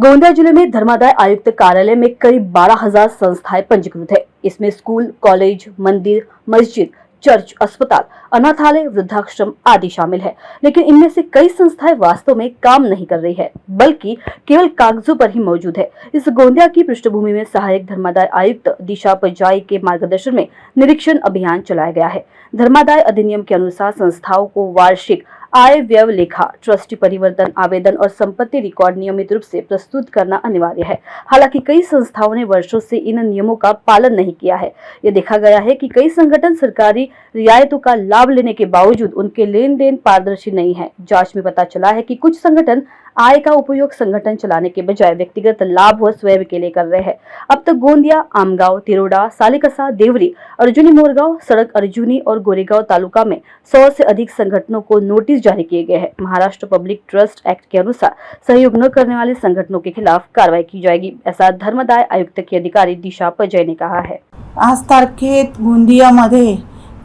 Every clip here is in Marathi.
गोंदिया जिले में धर्मादाय आयुक्त कार्यालय में करीब 12,000 संस्थाएं पंजीकृत है। इसमें स्कूल, कॉलेज, मंदिर, मस्जिद, चर्च, अस्पताल, अनाथालय, वृद्धाश्रम आदि शामिल है। लेकिन इनमें से कई संस्थाएं वास्तव में काम नहीं कर रही है, बल्कि केवल कागजों पर ही मौजूद है। इस गोंदिया की पृष्ठभूमि में सहायक धर्मादाय आयुक्त दिशा पजाई के मार्गदर्शन में निरीक्षण अभियान चलाया गया है। धर्मादाय अधिनियम के अनुसार संस्थाओं को वार्षिक आय व्यय लेखा, ट्रस्टी परिवर्तन आवेदन और संपत्ति रिकॉर्ड नियमित रूप से प्रस्तुत करना अनिवार्य है। हालांकि कई संस्थाओं ने वर्षों से इन नियमों का पालन नहीं किया है। यह देखा गया है कि कई संगठन सरकारी रियायतों का लाभ लेने के बावजूद उनके लेन देन पारदर्शी नहीं है। जांच में पता चला है कि कुछ संगठन आय का उपयोग संगठन चलाने के बजाय व्यक्तिगत लाभ व स्वयं के लिए कर रहे हैं। अब तक गोंदिया, आमगांव, तिरोडा, सालिकसा, देवरी, अर्जुनी मोरगांव, सड़क अर्जुनी और गोरेगांव तालुका में 100 से अधिक संगठनों को नोटिस जारी किए गए हैं। महाराष्ट्र पब्लिक ट्रस्ट एक्ट के अनुसार सहयोग न करने वाले संगठनों के खिलाफ कार्रवाई की जाएगी, ऐसा धर्मदाय आयुक्त की अधिकारी दिशा पजाई ने कहा है। आज तारखेत गोंदियामध्ये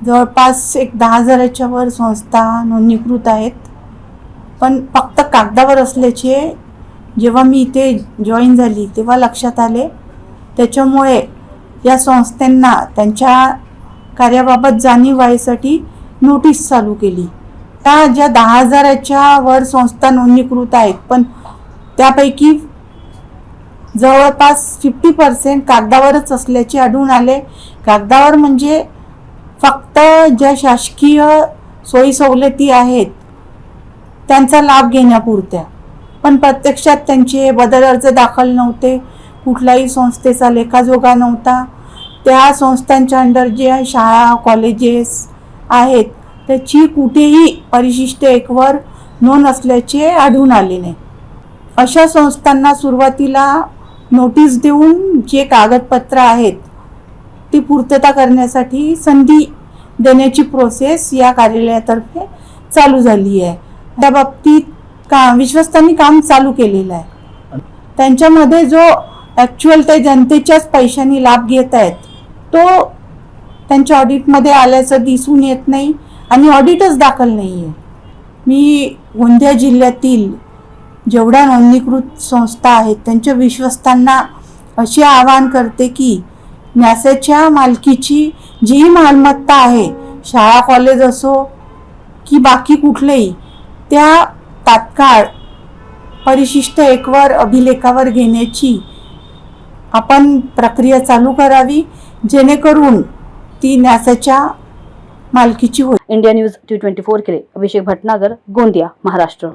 जवळपास 10,000च्या वर संस्था नोंदणीकृत आहेत, पण फक्त कागदावर असल्याचे जेव्हा मी इथे जॉईन झाली तेव्हा लक्षात आले। त्याच्यामुळे या संस्थांना त्यांच्या कार्याबाबत जाणीव व्हायसाठी नोटीस चालू केली। त्या ज्या 10,000च्या वर संस्था नोंदणीकृत आहेत, पण त्यापैकी जवळपास 50% कागदावरच असल्याचे आढळून आले। कागदावर म्हणजे फक्त ज्या शासकीय सोयी सवलती आहेत त्यांचा लाभ घेण्यापुरत्या, पण प्रत्यक्षात त्यांचे बदल अर्ज दाखल नव्हते, कुठल्याही संस्थेचा लेखाजोखा नव्हता। त्या संस्थांच्या अंडर जे शाळा कॉलेजेस आहेत त्याची कुठेही परिशिष्ट 1 वर नोंद असल्याचे आढळून आले नाही। अशा संस्थांना सुरुवातीला नोटीस देऊन जे कागदपत्र आहेत ती पूर्तता करण्यासाठी संधी देण्याची प्रोसेस या कार्यालयातर्फे चालू झाली आहे। त्या बाबतीत विश्वस्तांनी काम चालू केलेलं आहे। त्यांच्यामध्ये जो ॲक्च्युअल ते जनतेच्याच पैशांनी लाभ घेत आहेत तो त्यांच्या ऑडिटमध्ये आल्याचं दिसून येत नाही आणि ऑडिटच दाखल नाही आहे। मी गोंदिया जिल्ह्यातील जेवढ्या नोंदणीकृत संस्था आहेत त्यांच्या विश्वस्तांना असे आवाहन करते की न्यासाच्या मालकीची जी मालमत्ता आहे, शाळा कॉलेज असो की बाकी कुठलेही, त्या तात्काळ परिशिष्ट 1 वर अभिलेखावर घेण्याची आपण प्रक्रिया चालू करावी, जेणेकरून ती न्यासाच्या मालकीची होईल। इंडिया न्यूज 224 के लिए अभिषेक भटनागर, गोंदिया, महाराष्ट्र।